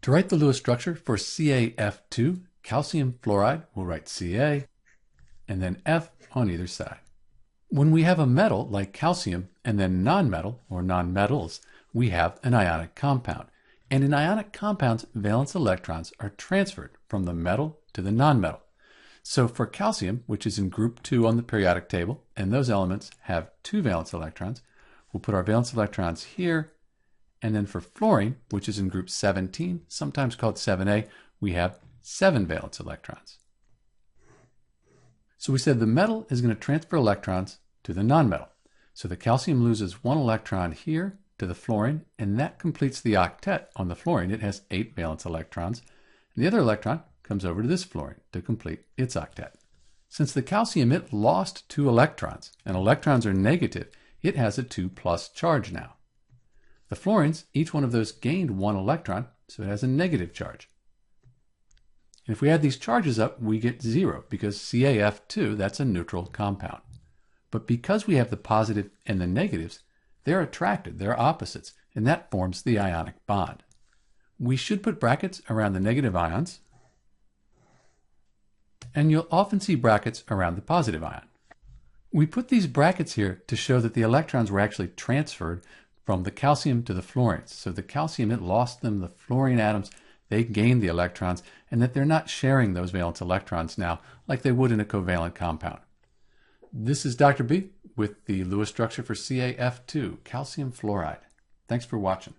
To write the Lewis structure for CaF2, calcium fluoride, we'll write Ca, and then F on either side. When we have a metal like calcium and then nonmetal or nonmetals, we have an ionic compound. And in ionic compounds, valence electrons are transferred from the metal to the nonmetal. So for calcium, which is in group 2 on the periodic table, and those elements have 2 valence electrons, we'll put our valence electrons here. And then for fluorine, which is in group 17, sometimes called 7a, we have 7 valence electrons. So we said the metal is going to transfer electrons to the nonmetal. So the calcium loses 1 electron here to the fluorine, and that completes the octet on the fluorine. It has 8 valence electrons. And the other electron comes over to this fluorine to complete its octet. Since the calcium, it lost 2 electrons, and electrons are negative, it has a 2+ charge now. The fluorines, each one of those gained 1 electron, so it has a negative charge. And if we add these charges up, we get 0, because CaF2, that's a neutral compound. But because we have the positive and the negatives, they're attracted, they're opposites, and that forms the ionic bond. We should put brackets around the negative ions, and you'll often see brackets around the positive ion. We put these brackets here to show that the electrons were actually transferred from the calcium to the fluorines. So the calcium, it lost them, the fluorine atoms, they gained the electrons, and that they're not sharing those valence electrons now like they would in a covalent compound. This is Dr. B with the Lewis structure for CaF2, calcium fluoride. Thanks for watching.